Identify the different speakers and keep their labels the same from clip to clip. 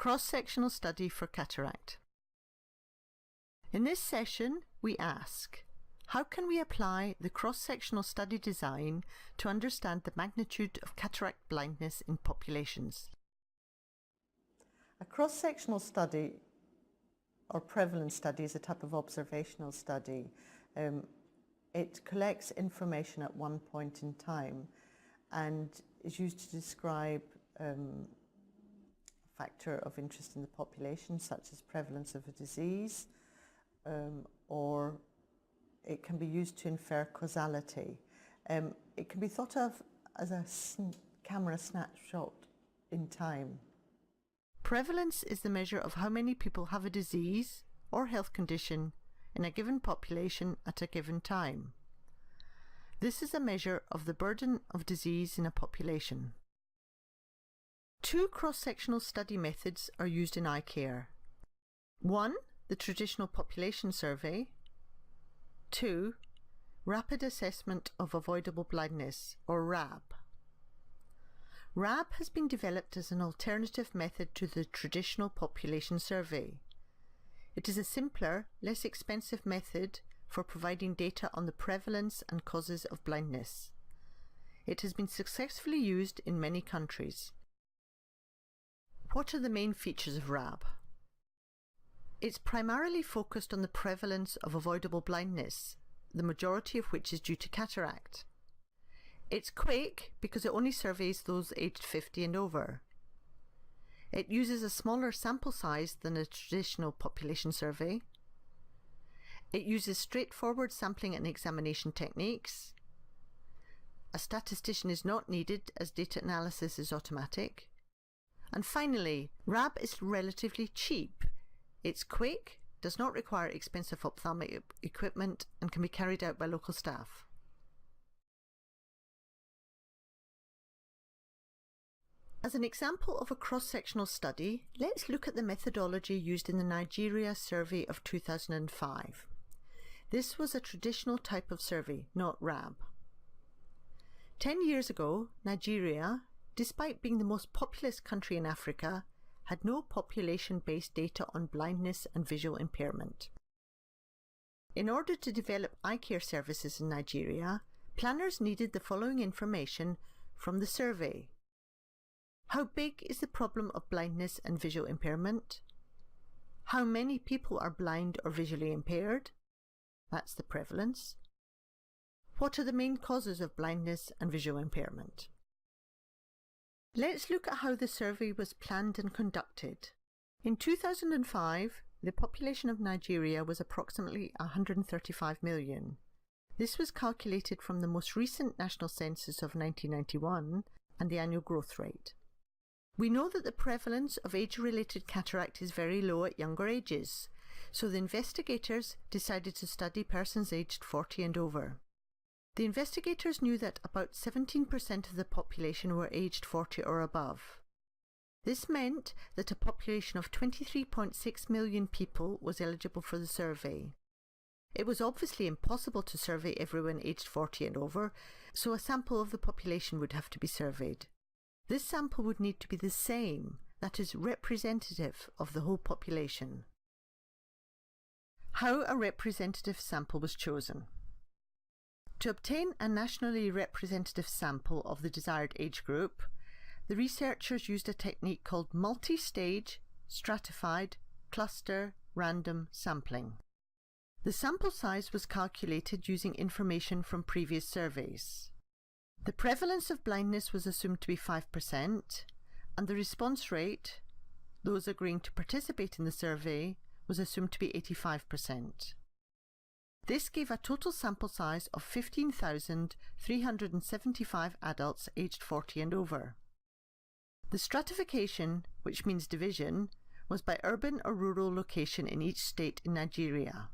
Speaker 1: cross-sectional study for cataract. In this session, we ask, how can we apply the cross-sectional study design to understand the magnitude of cataract blindness in populations?
Speaker 2: A cross-sectional study or prevalence study is a type of observational study. It collects information at one point in time and is used to describe a factor of interest in the population, such as prevalence of a disease, or it can be used to infer causality. It can be thought of as a camera snapshot in time.
Speaker 1: Prevalence is the measure of how many people have a disease or health condition in a given population at a given time. This is a measure of the burden of disease in a population. Two cross-sectional study methods are used in eye care. 1. The traditional population survey. 2. Rapid assessment of avoidable blindness, or RAB. RAB has been developed as an alternative method to the traditional population survey. It is a simpler, less expensive method for providing data on the prevalence and causes of blindness. It has been successfully used in many countries. What are the main features of RAB? It's primarily focused on the prevalence of avoidable blindness, the majority of which is due to cataract. It's quick because it only surveys those aged 50 and over. It uses a smaller sample size than a traditional population survey. It uses straightforward sampling and examination techniques. A statistician is not needed as data analysis is automatic. And finally, RAB is relatively cheap. It's quick, does not require expensive ophthalmic equipment, and can be carried out by local staff. As an example of a cross-sectional study, let's look at the methodology used in the Nigeria survey of 2005. This was a traditional type of survey, not RAB. 10 years ago, Nigeria, despite being the most populous country in Africa, had no population-based data on blindness and visual impairment. In order to develop eye care services in Nigeria, planners needed the following information from the survey. How big is the problem of blindness and visual impairment? How many people are blind or visually impaired? That's the prevalence. What are the main causes of blindness and visual impairment? Let's look at how the survey was planned and conducted. In 2005, the population of Nigeria was approximately 135 million. This was calculated from the most recent national census of 1991 and the annual growth rate. We know that the prevalence of age-related cataract is very low at younger ages, so the investigators decided to study persons aged 40 and over. The investigators knew that about 17% of the population were aged 40 or above. This meant that a population of 23.6 million people was eligible for the survey. It was obviously impossible to survey everyone aged 40 and over, so a sample of the population would have to be surveyed. This sample would need to be the same, that is, representative of the whole population. How a representative sample was chosen. To obtain a nationally representative sample of the desired age group, the researchers used a technique called multi-stage, stratified, cluster, random sampling. The sample size was calculated using information from previous surveys. The prevalence of blindness was assumed to be 5%, and the response rate, those agreeing to participate in the survey, was assumed to be 85%. This gave a total sample size of 15,375 adults aged 40 and over. The stratification, which means division, was by urban or rural location in each state in Nigeria.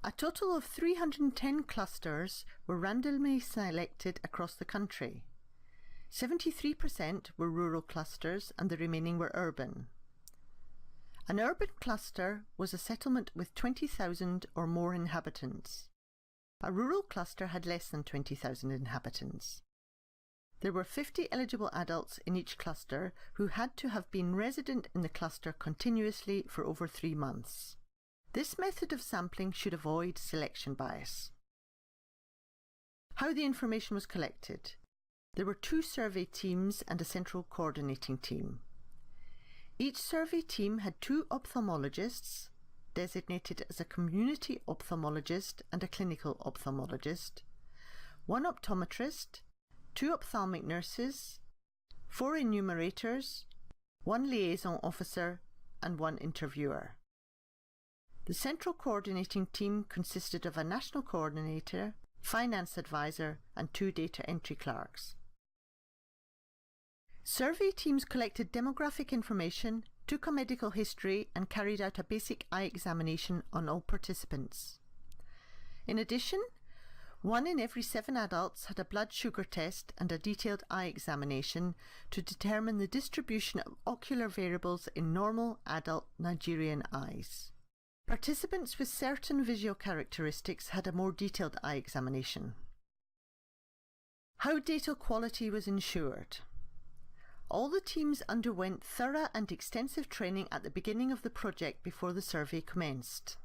Speaker 1: A total of 310 clusters were randomly selected across the country. 73% were rural clusters and the remaining were urban. An urban cluster was a settlement with 20,000 or more inhabitants. A rural cluster had less than 20,000 inhabitants. There were 50 eligible adults in each cluster who had to have been resident in the cluster continuously for over 3 months. This method of sampling should avoid selection bias. How the information was collected. There were 2 survey teams and a central coordinating team. Each survey team had 2 ophthalmologists, designated as a community ophthalmologist and a clinical ophthalmologist, 1 optometrist, 2 ophthalmic nurses, 4 enumerators, 1 liaison officer, and 1 interviewer. The central coordinating team consisted of a national coordinator, finance advisor, and 2 data entry clerks. Survey teams collected demographic information, took a medical history, and carried out a basic eye examination on all participants. In addition, 1 in every 7 adults had a blood sugar test and a detailed eye examination to determine the distribution of ocular variables in normal adult Nigerian eyes. Participants with certain visual characteristics had a more detailed eye examination. How data quality was ensured. All the teams underwent thorough and extensive training at the beginning of the project before the survey commenced.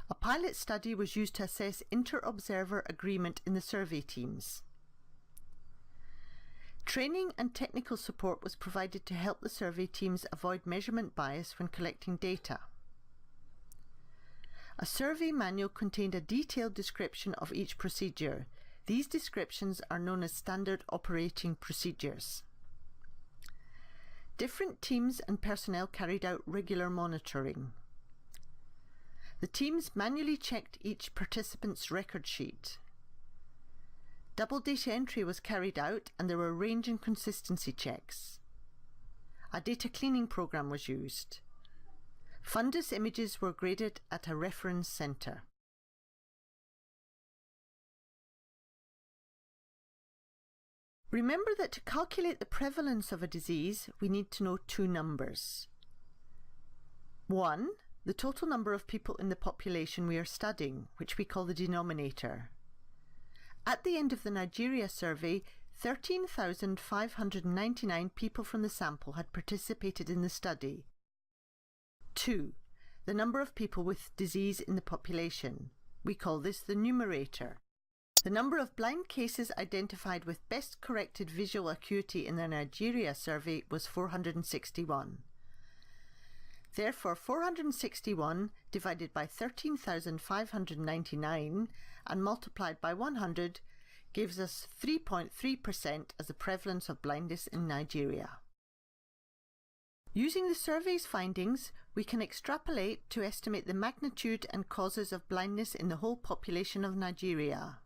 Speaker 1: A pilot study was used to assess inter-observer agreement in the survey teams. Training and technical support was provided to help the survey teams avoid measurement bias when collecting data. A survey manual contained a detailed description of each procedure. These descriptions are known as standard operating procedures. Different teams and personnel carried out regular monitoring. The teams manually checked each participant's record sheet. Double data entry was carried out and there were range and consistency checks. A data cleaning program was used. Fundus images were graded at a reference centre. Remember that to calculate the prevalence of a disease, we need to know 2 numbers. 1, the total number of people in the population we are studying, which we call the denominator. At the end of the Nigeria survey, 13,599 people from the sample had participated in the study. 2, the number of people with disease in the population. We call this the numerator. The number of blind cases identified with best corrected visual acuity in the Nigeria survey was 461. Therefore, 461 divided by 13,599 and multiplied by 100 gives us 3.3% as the prevalence of blindness in Nigeria. Using the survey's findings, we can extrapolate to estimate the magnitude and causes of blindness in the whole population of Nigeria.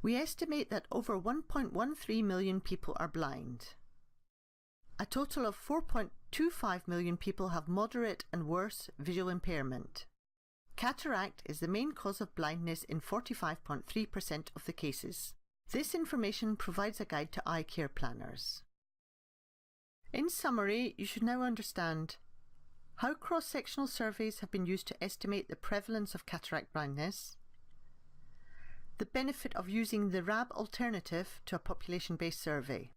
Speaker 1: We estimate that over 1.13 million people are blind. A total of 4.25 million people have moderate and worse visual impairment. Cataract is the main cause of blindness in 45.3% of the cases. This information provides a guide to eye care planners. In summary, you should now understand how cross-sectional surveys have been used to estimate the prevalence of cataract blindness, the benefit of using the RAB alternative to a population-based survey.